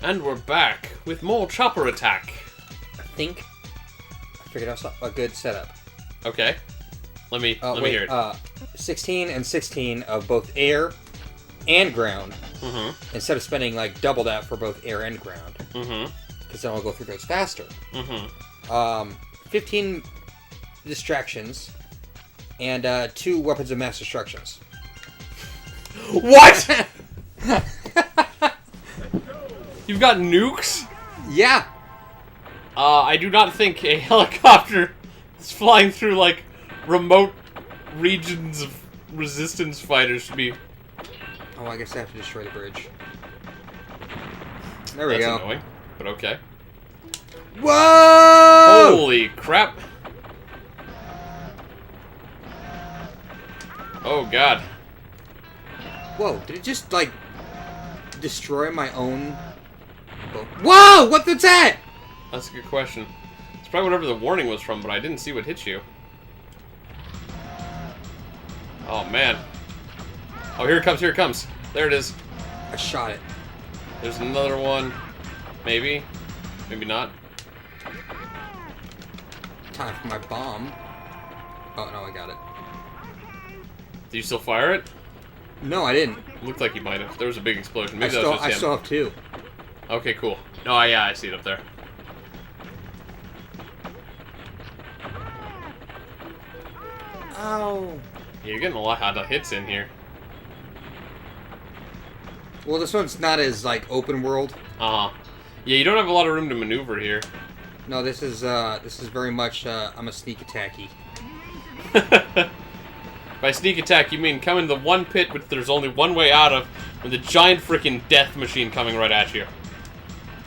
And we're back with more chopper attack. I think I figured out a good setup. Okay. Let me hear it. 16 and 16 of both air and ground. Mm-hmm. Instead of spending like double that for both air and ground. Mm-hmm. Because then I'll go through those faster. Mm-hmm. 15 distractions and 2 weapons of mass destructions. What? You've got nukes? Yeah. I do not think a helicopter that's flying through, like, remote regions of resistance fighters should be... Oh, I guess I have to destroy the bridge. There we go. That's annoying, but okay. Whoa! Holy crap. Oh, God. Whoa, did it just, like, destroy my own... Whoa! What's that? That's a good question. It's probably whatever the warning was from, but I didn't see what hit you. Oh, man. Oh, here it comes, here it comes. There it is. I shot it. There's another one. Maybe. Maybe not. Time for my bomb. Oh, no, I got it. Do you still fire it? No, I didn't. Looked like you might have. There was a big explosion. Maybe I that was just him. still have 2. Okay, cool. Oh, yeah, I see it up there. Oh. Yeah, you're getting a lot of hits in here. Well, this one's not as, like, open world. Uh-huh. Yeah, you don't have a lot of room to maneuver here. No, this is very much, I'm a sneak attacky. By sneak attack, you mean come in the one pit which there's only one way out of, with a giant freaking death machine coming right at you.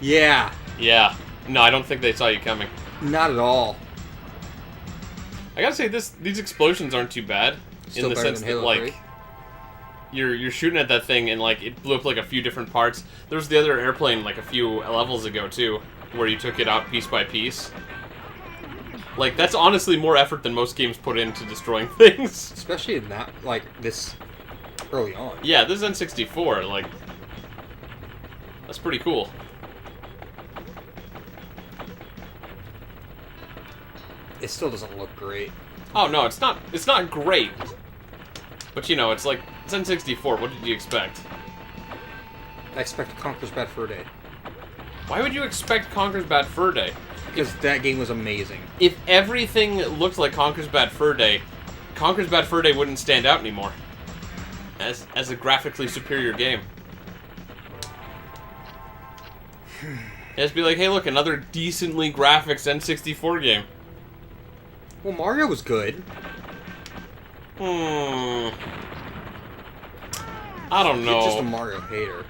Yeah. Yeah. No, I don't think they saw you coming. Not at all. I gotta say, these explosions aren't too bad. Still in the better sense than that, Halo like, 3. you're shooting at that thing and, like, it blew up, like, a few different parts. There was the other airplane, like, a few levels ago, too, where you took it out piece by piece. Like, that's honestly more effort than most games put into destroying things. Especially in that, like, this early on. Yeah, this is N64, like, that's pretty cool. It still doesn't look great. Oh, no, it's not great. But, you know, it's like, it's N64, what did you expect? I expect Conker's Bad Fur Day. Why would you expect Conker's Bad Fur Day? Because that game was amazing. If everything looked like Conker's Bad Fur Day wouldn't stand out anymore. As a graphically superior game. It'd just be like, hey, look, another decently graphics N64 game. Well, Mario was good. I don't know. You're just a Mario hater.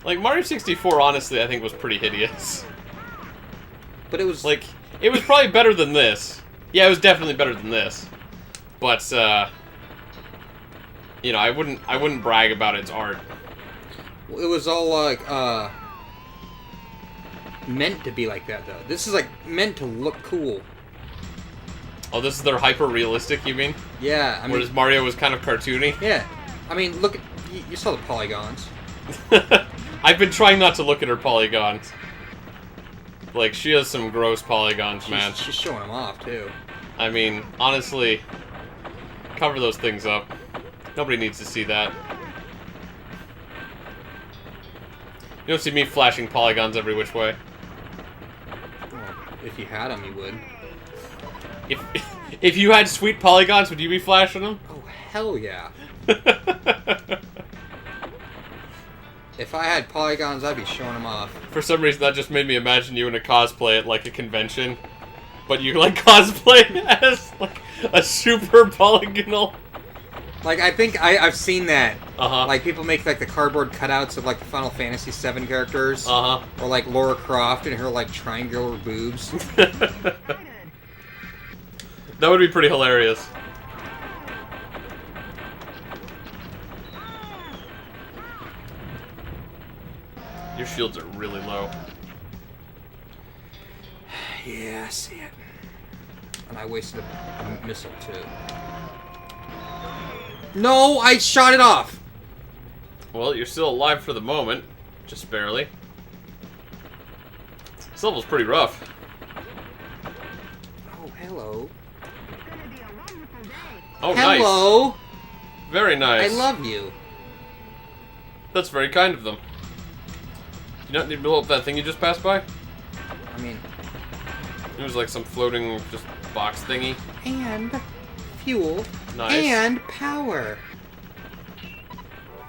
Like, Mario 64, honestly, I think was pretty hideous. But it was... Like, it was probably better than this. Yeah, it was definitely better than this. But, you know, I wouldn't brag about its art. It was all, like, meant to be like that, though. This is, like, meant to look cool. Oh, this is their hyper-realistic, you mean? Yeah, I mean... Whereas Mario was kind of cartoony? Yeah. I mean, look at... You saw the polygons. I've been trying not to look at her polygons. Like, she has some gross polygons, man. She's showing them off, too. I mean, honestly, cover those things up. Nobody needs to see that. You don't see me flashing polygons every which way. Well, if you had them, you would. If you had sweet polygons, would you be flashing them? Oh, hell yeah. If I had polygons, I'd be showing them off. For some reason, that just made me imagine you in a cosplay at, like, a convention. But you, like, cosplay as, like, a super polygonal... Like, I think I've seen that. Uh-huh. Like, people make, like, the cardboard cutouts of, like, the Final Fantasy VII characters. Uh-huh. Or, like, Lara Croft and her, like, triangular boobs. That would be pretty hilarious. Your shields are really low. Yeah, I see it. And I wasted a missile, too. No, I shot it off! Well, you're still alive for the moment. Just barely. level's pretty rough. Oh, hello. Oh, nice. Hello. Very nice. I love you. That's very kind of them. You don't need to blow up that thing you just passed by? I mean... It was like some floating just box thingy. And fuel. Nice. And power.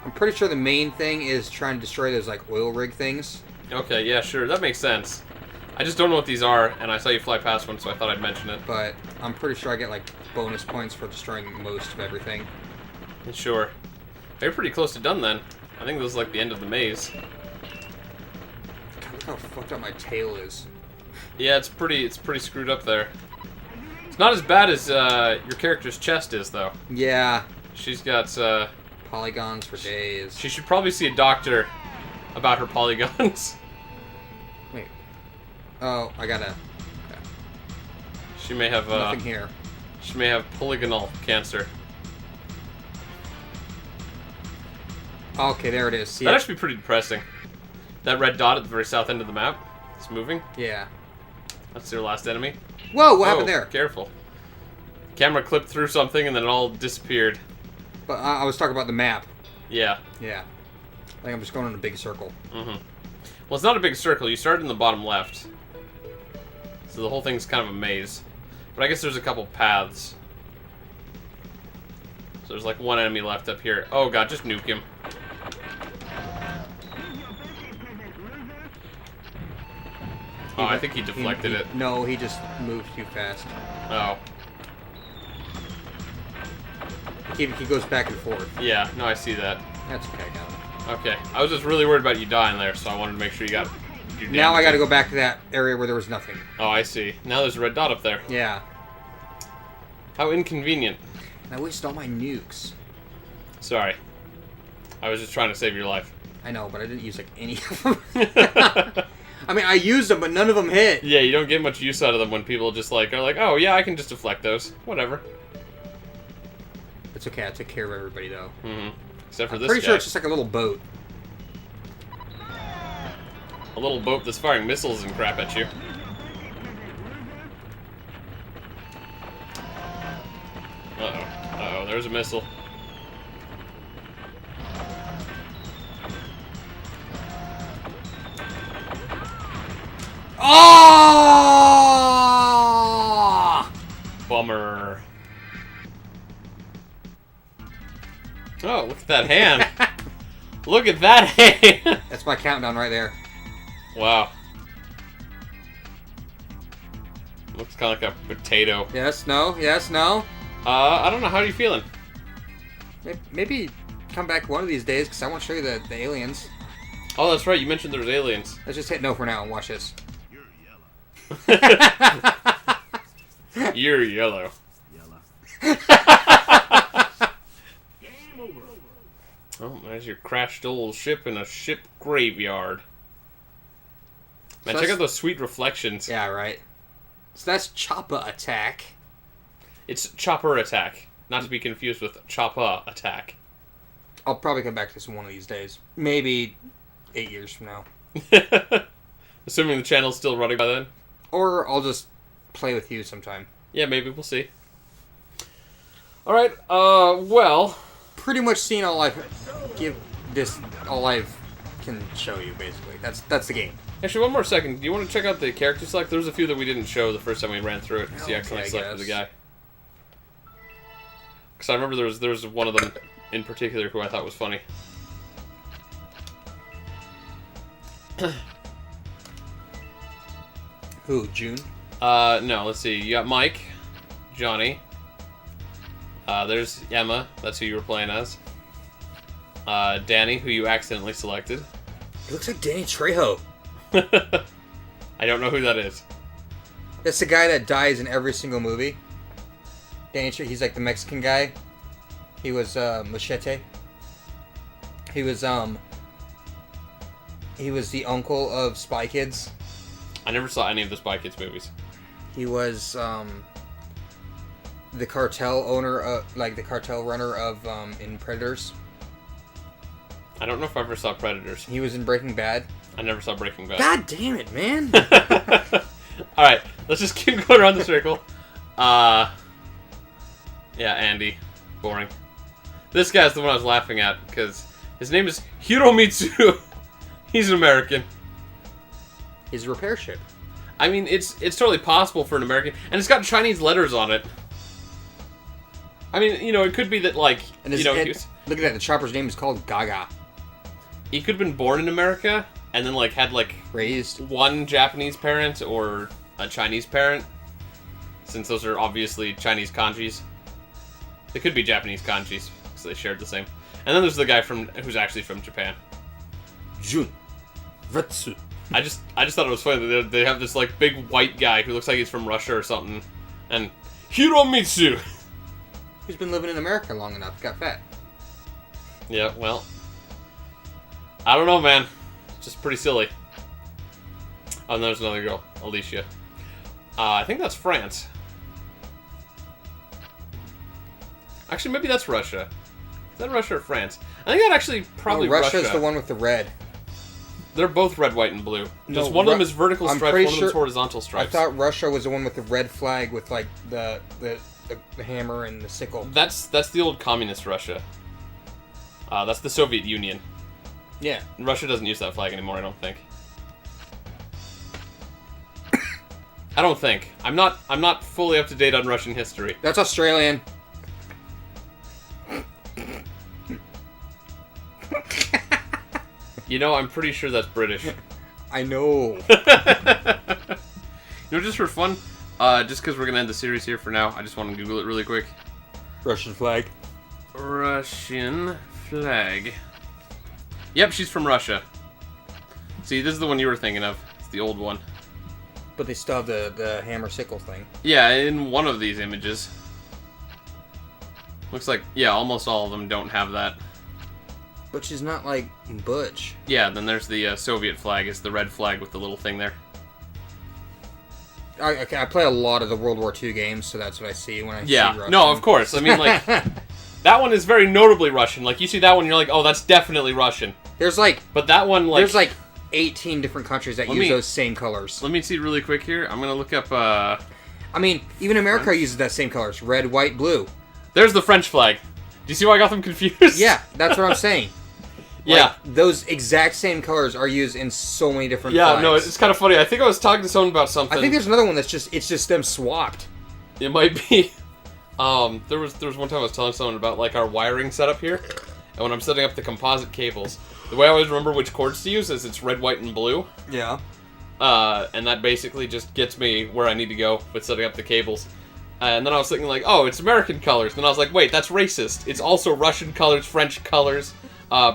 I'm pretty sure the main thing is trying to destroy those, like, oil rig things. Okay, yeah, sure. That makes sense. I just don't know what these are, and I saw you fly past one, so I thought I'd mention it. But I'm pretty sure I get, like, bonus points for destroying most of everything. Sure. You're pretty close to done then. I think this is like the end of the maze. God, look how fucked up my tail is. Yeah, it's pretty screwed up there. It's not as bad as your character's chest is, though. Yeah. She's got Polygons for days. she should probably see a doctor about her polygons. Wait. Oh, I gotta... She may have Nothing here. she may have polygonal cancer. Okay, there it is. See That'd it? actually be pretty depressing. That red dot at the very south end of the map. It's moving. Yeah. That's their last enemy. Whoa, what happened there? Careful. Camera clipped through something and then it all disappeared. But I was talking about the map. Yeah. Yeah. I think I'm just going in a big circle. Mm-hmm. Well, it's not a big circle. You started in the bottom left. So the whole thing's kind of a maze. But I guess there's a couple paths. So there's like one enemy left up here. Oh god, just nuke him. Oh, I think he deflected it. No, he just moved too fast. Oh. He goes back and forth. Yeah, no, I see that. That's okay, I got it. Okay. I was just really worried about you dying there, so I wanted to make sure you got your Now I damage gotta in. go back to that area where there was nothing. Oh, I see. Now there's a red dot up there. Yeah. How inconvenient. I wasted all my nukes. Sorry. I was just trying to save your life. I know, but I didn't use, like, any of them. I mean, I used them, but none of them hit. Yeah, you don't get much use out of them when people just like are like, oh yeah, I can just deflect those. Whatever. It's okay, I took care of everybody, though. Mm-hmm. Except for I'm this pretty guy. sure it's just like a little boat. A little boat that's firing missiles and crap at you. Uh-oh. Uh-oh, there's a missile. Oh! Bummer. Oh, look at that hand. Look at that hand. That's my countdown right there. Wow. Looks kind of like a potato. Yes, no, yes, no. I don't know. How are you feeling? Maybe come back one of these days, because I want to show you the aliens. Oh, that's right. You mentioned there's aliens. Let's just hit no for now and watch this. You're yellow. Oh, there's your crashed old ship in a ship graveyard. Man, So check that's- out those sweet reflections. Yeah, right. So that's Choppa Attack. It's Chopper Attack, not to be confused with Choppa Attack. I'll probably come back to this one of these days. Maybe 8 years from now. Assuming the channel's still running by then. Or I'll just play with you sometime. Yeah, maybe. We'll see. Alright, well... Pretty much seen all I can show you, basically. That's the game. Actually, one more second. Do you want to check out the character select? There was a few that we didn't show the first time we ran through it, because you Okay, accidentally I selected the guess. guy. Because I remember there was one of them in particular who I thought was funny. Who, June? No, let's see. You got Mike, Johnny. There's Emma. That's who you were playing as. Danny, who you accidentally selected. It looks like Danny Trejo. I don't know who that is. That's the guy that dies in every single movie. Danny Trejo, he's like the Mexican guy. He was, Machete. He was the uncle of Spy Kids. I never saw any of the Spy Kids movies. He was, the cartel owner of, the cartel runner of, in Predators. I don't know if I ever saw Predators. He was in Breaking Bad. I never saw Breaking Bad. God damn it, man. Alright, let's just keep going around the circle. Yeah, Andy. Boring. This guy's the one I was laughing at, because his name is Hiromitsu. He's an American. He's a repair ship. I mean, it's totally possible for an American, and it's got Chinese letters on it. I mean, you know, it could be that, like, And you his, know, look at that. The chopper's name is called Gaga. he could have been born in America, and then, like, had, like, Raised. one Japanese parent or a Chinese parent, since those are obviously Chinese kanjis. They could be Japanese kanjis, because they shared the same. And then there's the guy who's actually from Japan. Jun. Vetsu. I just thought it was funny that they have this, like, big white guy who looks like he's from Russia or something, and Hiromitsu! He's been living in America long enough. Got fat. Yeah, well, I don't know, man. It's just pretty silly. Oh, and there's another girl, Alicia. I think that's France. Actually, maybe that's Russia. Is that Russia or France? I think that actually probably Russia. Russia's the one with the red. They're both red, white, and blue. Just No, one of them is vertical I'm stripes, pretty one of them's horizontal I stripes. thought Russia was the one with the red flag with like the hammer and the sickle. That's the old communist Russia. That's the Soviet Union. Yeah. Russia doesn't use that flag anymore, I don't think. I don't think. I'm not fully up to date on Russian history. That's Australian. You know, I'm pretty sure that's British. I know. You know, just for fun, just because we're gonna end the series here for now, I just want to Google it really quick. Russian flag. Russian flag. Yep, she's from Russia. See, this is the one you were thinking of. It's the old one. But they still have the hammer sickle thing. Yeah, in one of these images. Looks like, yeah, almost all of them don't have that. But she's not like Butch. Yeah, then there's the Soviet flag. It's the red flag with the little thing there. I play a lot of the World War II games, so that's what I see when I see Yeah, Russian. no, of course. I mean, like, that one is very notably Russian. Like, you see that one, you're like, oh, that's definitely Russian. There's like But that one, like... there's like 18 different countries that use those same colors. Let me see really quick here. I'm gonna look up, I mean, even America uses that same colors. Red, white, blue. There's the French flag. Do you see why I got them confused? Yeah, that's what I'm saying. Yeah. Like, those exact same colors are used in so many different Yeah, flags. no, it's kind of funny. I think I was talking to someone about something. I think there's another one that's just them swapped. It might be. There was one time I was telling someone about, like, our wiring setup here. And when I'm setting up the composite cables, the way I always remember which cords to use is it's red, white, and blue. Yeah. And that basically just gets me where I need to go with setting up the cables. And then I was thinking, like, oh, it's American colors. And then I was like, wait, that's racist. It's also Russian colors, French colors,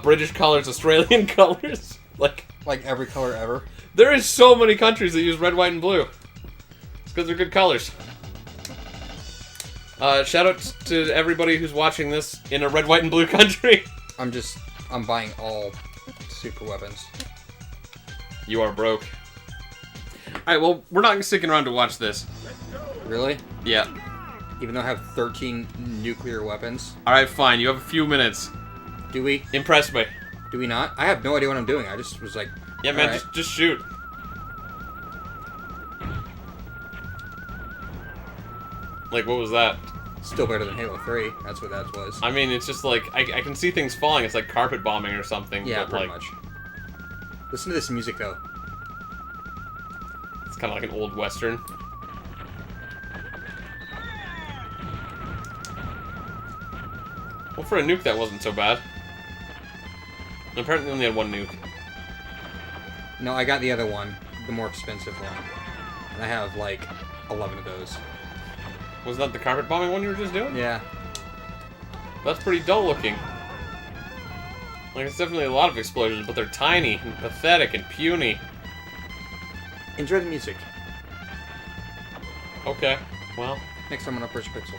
British colors, Australian colors. Like every color ever. There is so many countries that use red, white, and blue. It's because they're good colors. Shout out to everybody who's watching this in a red, white, and blue country. I'm buying all super weapons. You are broke. Alright, well, we're not sticking around to watch this. Really? Yeah. Even though I have 13 nuclear weapons. Alright, fine. You have a few minutes. Do we? Impress me. Do we not? I have no idea what I'm doing. I just was like... Yeah, man, right. just shoot. Like, what was that? Still better than Halo 3. That's what that was. I mean, it's just like, I can see things falling. It's like carpet bombing or something. Yeah, but pretty like, much. Listen to this music, though. It's kind of like an old western. Well, for a nuke, that wasn't so bad. And apparently, they only had one nuke. No, I got the other one. The more expensive one. And I have, like, 11 of those. Was that the carpet bombing one you were just doing? Yeah. That's pretty dull looking. Like, it's definitely a lot of explosions, but they're tiny and pathetic and puny. Enjoy the music. Okay, well. Next time on Upper Pixel.